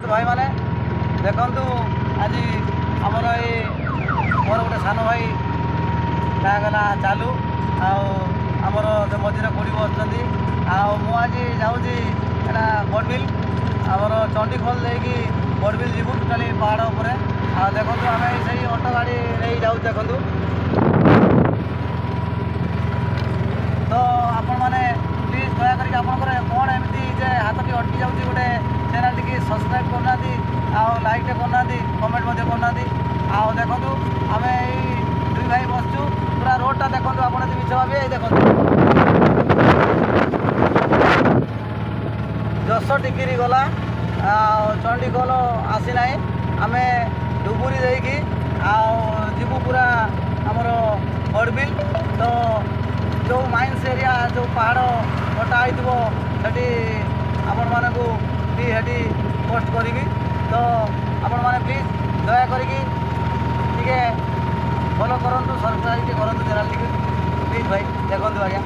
भाई मैंने देखु आज आमर ये मोर गोटे सान भाई क्या चालू आमर मझे कोड़ी बसुँच आज जाऊँगी बड़बिल आमर चंडीखोल देखी बड़बिल जीवु टोटाली पहाड़ उपर देखो आम से ऑटो गाड़ी नहीं जाऊँ देखु तो आपण मैंने प्लीज दयाक आपंकर कौन एमती जे हाथटी अटकी जाऊँगी गोटे चैनल टी सब्सक्राइब करना लाइक करना कमेंट करना देखो आम दुई भाई बसचु पूरा रोडटा देखो आप मिछ भावे देखो 10 डिग्री गला चंडीखोल आसी ना आम डुबुरी देकी जीवु पूरा आमर बड़बिल तो जो माइंस एरिया जो पहाड़ कटा होती आपण मानू भी पोस्ट करी तो आपण मैंने प्लीज दया करी फॉलो करूँ सब्सक्राइब करूँ चैनल प्लीज भाई देखो आज्ञा।